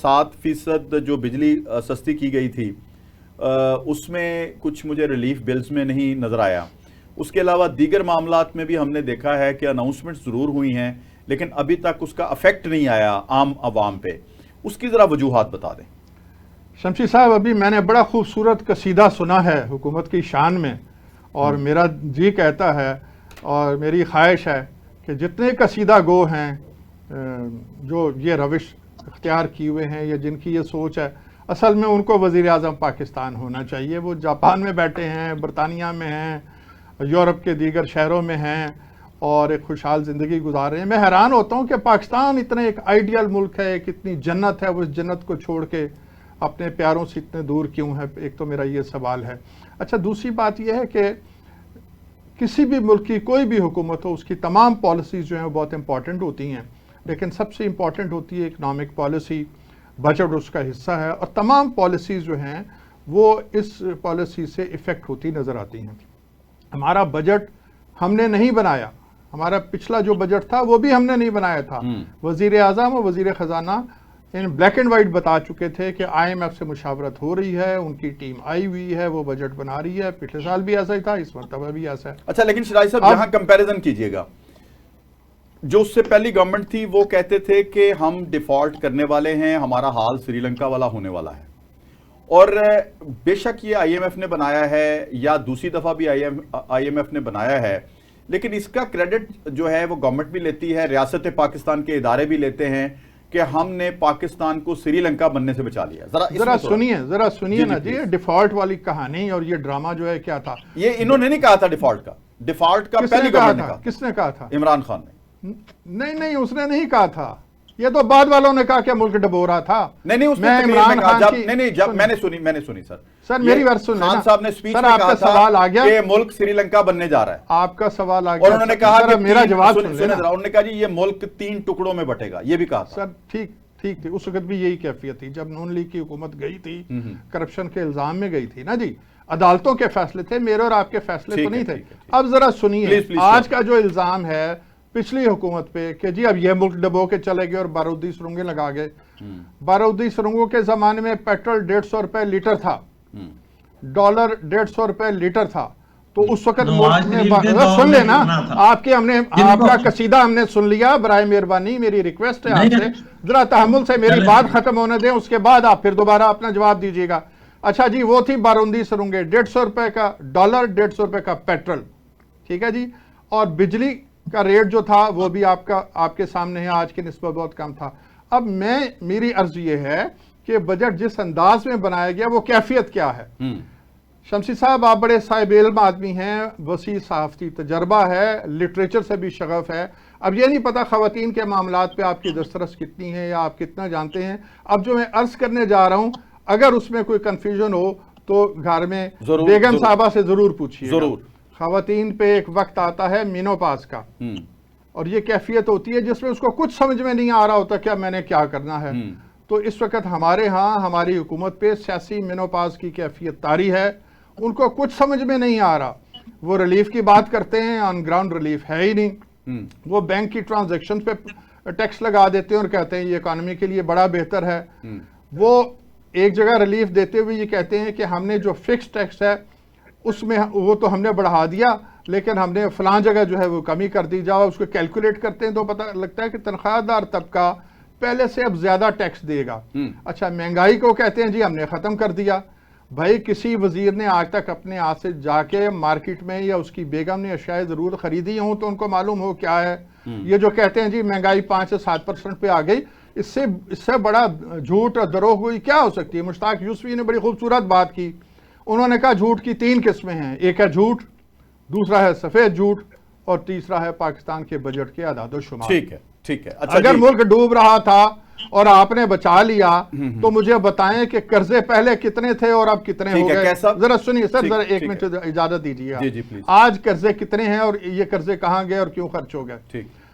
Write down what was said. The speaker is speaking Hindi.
7% जो बिजली सस्ती की गई थी उसमें कुछ मुझे रिलीफ बिल्स में नहीं नजर आया। उसके अलावा दीगर मामलात में भी हमने देखा है कि अनाउंसमेंट जरूर हुई हैं लेकिन अभी तक उसका अफेक्ट नहीं आया आम आवाम पे। उसकी जरा वजूहात बता दें। शमशी साहब, अभी मैंने बड़ा खूबसूरत कसीदा सुना है हुकूमत की शान में और मेरा जी कहता है और मेरी ख्वाहिश है कि जितने कसीदा गो हैं जो ये रविश इख्तियार किए हुए हैं या जिनकी ये सोच है, असल में उनको वज़ीर आज़म पाकिस्तान होना चाहिए। वो जापान में बैठे हैं, बरतानिया में हैं, यूरोप के दीगर शहरों में हैं और एक खुशहाल ज़िंदगी गुजार रहे हैं। मैं हैरान होता हूँ कि पाकिस्तान इतना एक आइडियल मुल्क है, कितनी जन्नत है, वो इस जन्नत को छोड़ के अपने प्यारों से इतने दूर क्यों है। एक तो मेरा ये सवाल है। अच्छा, दूसरी बात यह है कि किसी भी मुल्क की कोई भी हुकूमत हो, उसकी तमाम पॉलिसीज़ जो हैं वो बहुत इंपॉर्टेंट होती हैं, लेकिन सबसे इम्पॉर्टेंट होती है इकनॉमिक पॉलिसी। बजट उसका हिस्सा है और तमाम पॉलिसीज़ जो हैं वो इस पॉलिसी से इफ़ेक्ट होती नज़र आती हैं। हमारा बजट हमने नहीं बनाया, हमारा पिछला जो बजट था वो भी हमने नहीं बनाया था। वज़ीर आज़म और वज़ीर ख़जाना इन ब्लैक एंड वाइट बता चुके थे कि IMF से मुशावरत हो रही है, उनकी टीम आई हुई है, वो बजट बना रही है। पिछले साल भी ऐसा ही था, इस मरतबा भी ऐसा है। अच्छा, लेकिन शिराज साहब यहाँ कंपैरिजन कीजिएगा, जो उससे पहली गवर्नमेंट थी वो कहते थे कि हम डिफॉल्ट करने वाले हैं, हमारा हाल श्रीलंका वाला होने वाला है। और बेशक ये IMF ने बनाया है या दूसरी दफा भी IMF ने बनाया है, लेकिन इसका क्रेडिट जो है वो गवर्नमेंट भी लेती है, रियासत पाकिस्तान के इदारे भी लेते हैं कि हमने पाकिस्तान को श्रीलंका बनने से बचा लिया। जरा सुनिए ना जी, डिफॉल्ट वाली कहानी और ये ड्रामा जो है क्या था। ये इन्होंने नहीं कहा था डिफॉल्ट का पहली गवर्नमेंट ने कहा। किसने कहा था? इमरान खान ने। नहीं, उसने नहीं कहा था। ये तो बाद वालों ने कहा कि मुल्क डबो रहा था। नहीं, उसने इमरान खान की जब मैंने सुनी सर मेरी बात सुन। खान साहब ने स्पीच में कहा सवाल आ गया कि मुल्क श्रीलंका बनने जा रहा है। आपका सवाल आ गया और उन्होंने कहा कि मेरा जवाब उन्होंने कहा जी ये मुल्क 3 टुकड़ों में बटेगा, ये भी कहा सर। ठीक थी, उस वक्त भी यही कैफियत थी जब नून लीग की हुकूमत गई थी, करप्शन के इल्जाम में गई थी ना जी। अदालतों के फैसले थे, मेरे और आपके फैसले तो नहीं थे। अब जरा सुनिए, आज का जो इल्जाम है पिछली हुकूमत पे कि जी अब ये मुल्क डबो के चले गए और बारूदी सुरंगें लगा गए। बारूदी सुरंगों के जमाने में पेट्रोल 150 रुपए लीटर था, डॉलर 150 रुपए लीटर था। तो उस वक्त सुन लेना, आपका कसीदा हमने सुन लिया। बराए मेहरबानी मेरी रिक्वेस्ट है आपसे, जरा तहम्मुल से मेरी बात खत्म होने दें, उसके बाद आप फिर दोबारा अपना जवाब दीजिएगा। अच्छा जी, वो थी बारूदी सुरंगें, 150 रुपए का डॉलर, 150 रुपए का पेट्रोल, ठीक है जी। और बिजली का रेट जो था वो भी आपके सामने है, आज की निस्बत बहुत कम था। अब मेरी अर्ज ये है कि बजट जिस अंदाज में बनाया गया वो कैफियत क्या है। शमशी साहब, आप बड़े साहिब इल्म आदमी हैं, वसी सहाफ़ती तजर्बा है, लिटरेचर से भी शगफ है। अब ये नहीं पता ख़वातीन के मामलात पे आपकी दस्तरस कितनी है या आप कितना जानते हैं। अब जो मैं अर्ज करने जा रहा हूं, अगर उसमें कोई कंफ्यूजन हो तो घर में बेगम साहबा से जरूर पूछिए। जरूर। ख़वातीन पे एक वक्त आता है मेनोपाज का, और ये कैफियत होती है जिसमें उसको कुछ समझ में नहीं आ रहा होता क्या मैंने क्या करना है। तो इस वक्त हमारे यहाँ हमारी हुकूमत पे सियासी मेनोपाज की कैफियत तारी है, उनको कुछ समझ में नहीं आ रहा। वो रिलीफ की बात करते हैं, ऑन ग्राउंड रिलीफ है ही नहीं। वो बैंक की ट्रांजैक्शन पे टैक्स लगा देते हैं और कहते हैं ये इकॉनमी के लिए बड़ा बेहतर है। वो एक जगह रिलीफ देते हुए ये कहते हैं कि हमने जो फिक्स टैक्स है उसमें वो तो हमने बढ़ा दिया, लेकिन हमने फलां जगह जो है वो कमी कर दी। जाओ उसको कैलकुलेट करते हैं तो पता लगता है कि तनख्वाहदार तबका पहले से अब ज्यादा टैक्स देगा। अच्छा, महंगाई को कहते हैं जी हमने खत्म कर दिया। भाई, किसी वजीर ने आज तक अपने हाथ से जाके मार्केट में या उसकी बेगम ने अशिया जरूर खरीदी हो तो उनको मालूम हो क्या है। ये जो कहते हैं जी महंगाई 5 से 7% पे आ गई, इससे बड़ा झूठ और दरोह हुई क्या हो सकती है। मुश्ताक यूसुफी ने बड़ी खूबसूरत बात की। उन्होंने कहा झूठ की 3 किस्में हैं, एक है झूठ, दूसरा है सफेद झूठ और तीसरा है पाकिस्तान के बजट के आदाद-ओ-शुमार। ठीक है। अच्छा, अगर मुल्क डूब रहा था और आपने बचा लिया तो मुझे बताएं कि कर्जे पहले कितने थे और अब कितने हो गए। जरा सुनिए सर, जरा 1 मिनट इजाजत दीजिए। आज कर्जे कितने हैं और ये कर्जे कहां गए और क्यों खर्च हो गए।